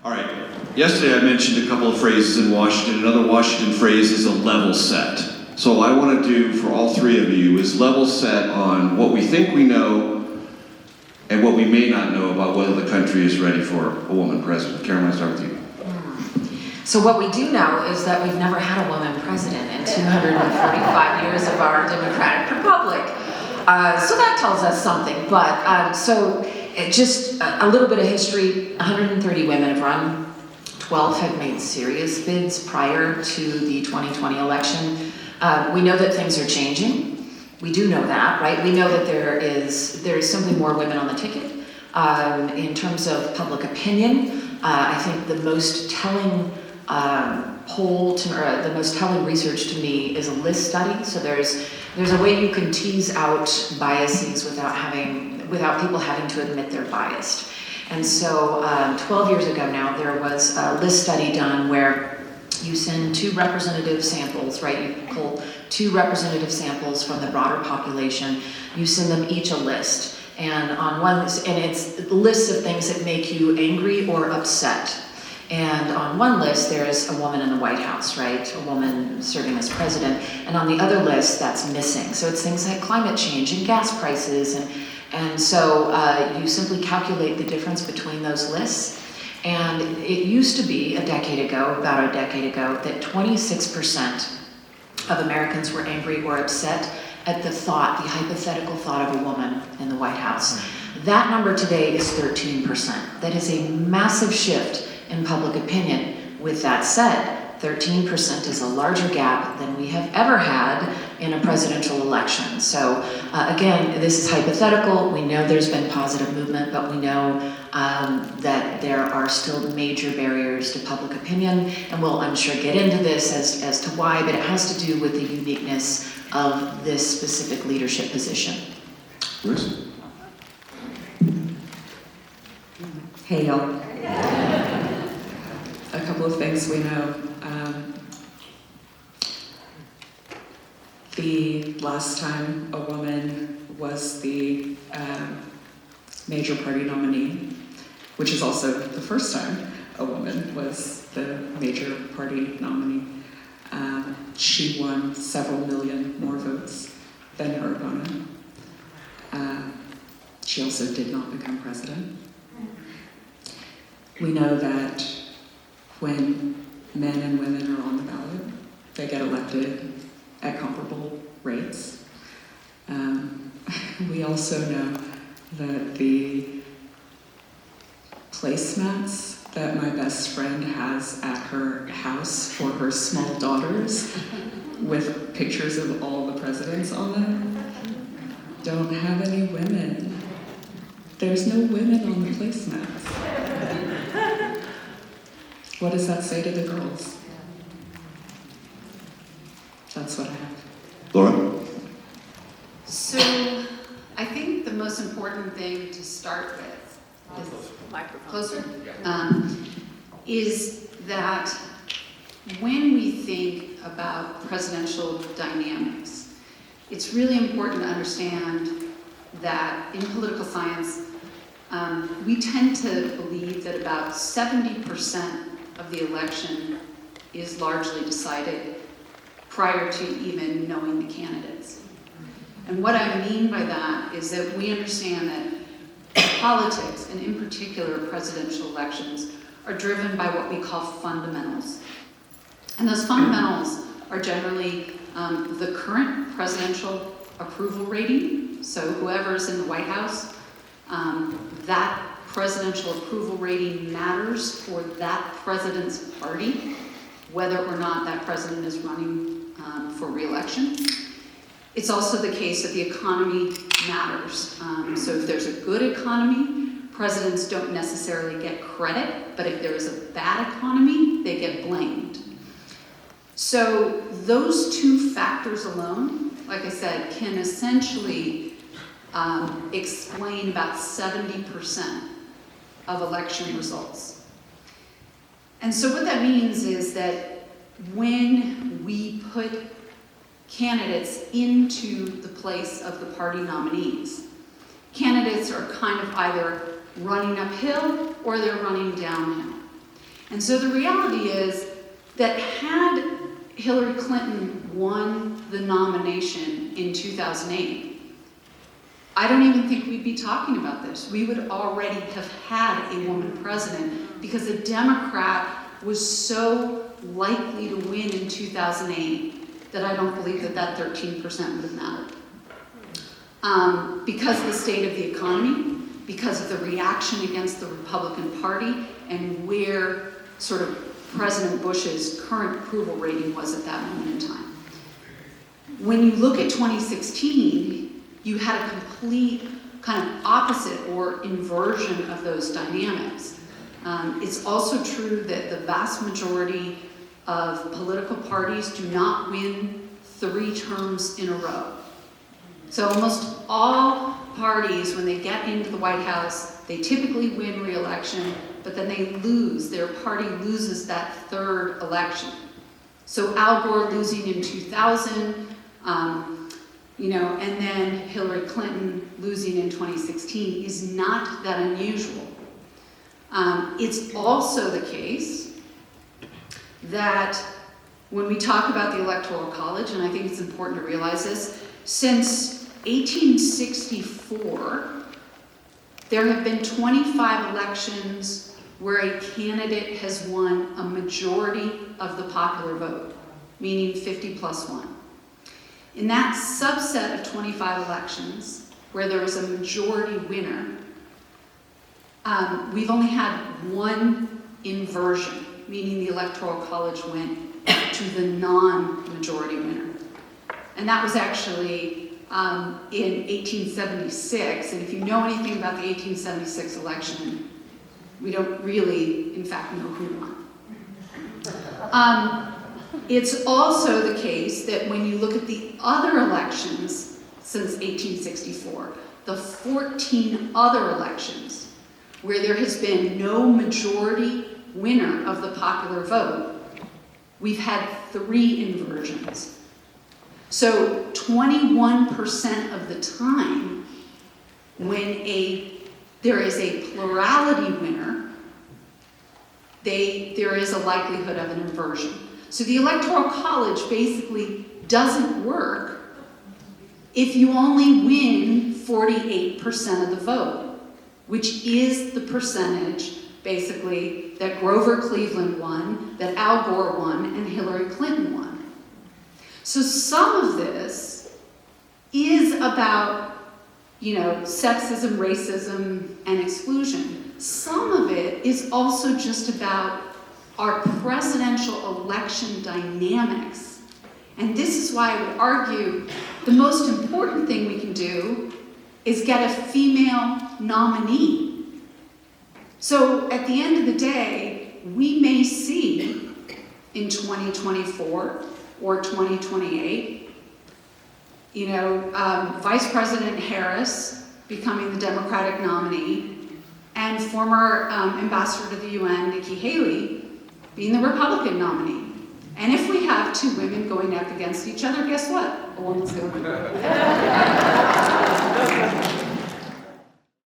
All right. Yesterday I mentioned a couple of phrases in Washington. Another Washington phrase is a level set. So what I want to do for all three of you is level set on what we think we know and what we may not know about whether the country is ready for a woman president. Karen, I want to start with you. So what we do know is that we've never had a woman president in 245 years of our democratic republic. So that tells us something. But just a little bit of history. 130 women have run. 12 have made serious bids prior to the 2020 election. We know that things are changing. We do know that, right? We know that there is simply more women on the ticket. In terms of public opinion, I think the most telling the most telling research to me is a list study. So there's a way you can tease out biases without people having to admit they're biased. And so 12 years ago now, there was a list study done where you send two representative samples, right? You pull two representative samples from the broader population. You send them each a list. And on one, and it's lists of things that make you angry or upset. And on one list, there's a woman in the White House, right? A woman serving as president. And on the other list, that's missing. So it's things like climate change and gas prices. And so you simply calculate the difference between those lists. And it used to be about a decade ago, that 26% of Americans were angry or upset at the hypothetical thought of a woman in the White House. That number today is 13%. That is a massive shift in public opinion. With that said, 13% is a larger gap than we have ever had in a presidential election. So again, this is hypothetical. We know there's been positive movement, but we know that there are still major barriers to public opinion, and we'll, I'm sure, get into this as to why, but it has to do with the uniqueness of this specific leadership position. Royce? Hey, y'all. A couple of things we know. The last time a woman was the major party nominee, which is also the first time a woman was the major party nominee, she won several million more votes than her opponent. She also did not become president. We know that when men and women are on the ballot, they get elected at comparable rates. We also know that the placemats that my best friend has at her house for her small daughters, with pictures of all the presidents on them, don't have any women. There's no women on the placemats. What does that say to the girls? That's what I have. Lara? So I think the most important thing to start with is that when we think about presidential dynamics, it's really important to understand that in political science, we tend to believe that about 70% of the election is largely decided prior to even knowing the candidates. And what I mean by that is that we understand that politics, and in particular presidential elections, are driven by what we call fundamentals. And those fundamentals are generally the current presidential approval rating. So whoever's in the White House, that presidential approval rating matters for that president's party, whether or not that president is running for re-election. It's also the case that the economy matters. So if there's a good economy, presidents don't necessarily get credit, but if there is a bad economy, they get blamed. So those two factors alone, like I said, can essentially explain about 70% of election results. And so what that means is that when we put candidates into the place of the party nominees, candidates are kind of either running uphill or they're running downhill. And so the reality is that had Hillary Clinton won the nomination in 2008, I don't even think we'd be talking about this. We would already have had a woman president because a Democrat was so likely to win in 2008 that I don't believe that that 13% would have mattered. Because of the state of the economy, because of the reaction against the Republican Party, and where sort of President Bush's current approval rating was at that moment in time. When you look at 2016, you had a complete kind of opposite or inversion of those dynamics. It's also true that the vast majority of political parties do not win 3 terms in a row. So almost all parties, when they get into the White House, they typically win re-election, but then they lose. Their party loses that 3rd election. So Al Gore losing in 2000, and then Hillary Clinton losing in 2016 is not that unusual. It's also the case that when we talk about the Electoral College, and I think it's important to realize this, since 1864, there have been 25 elections where a candidate has won a majority of the popular vote, meaning 50 plus 1. In that subset of 25 elections, where there was a majority winner, we've only had 1 inversion, meaning the Electoral College went to the non-majority winner. And that was actually in 1876, and if you know anything about the 1876 election, we don't really, in fact, know who won. It's also the case that when you look at the other elections since 1864, the 14 other elections where there has been no majority winner of the popular vote, we've had 3 inversions. So 21% of the time, when there is a plurality winner, there is a likelihood of an inversion. So the Electoral College basically doesn't work if you only win 48% of the vote, which is the percentage, basically, that Grover Cleveland won, that Al Gore won, and Hillary Clinton won. So some of this is about, sexism, racism, and exclusion. Some of it is also just about our presidential election dynamics. And this is why I would argue the most important thing we can do is get a female nominee. So at the end of the day, we may see in 2024 or 2028, Vice President Harris becoming the Democratic nominee and former ambassador to the UN, Nikki Haley, being the Republican nominee. And if we have 2 women going up against each other, guess what? A woman's going to win.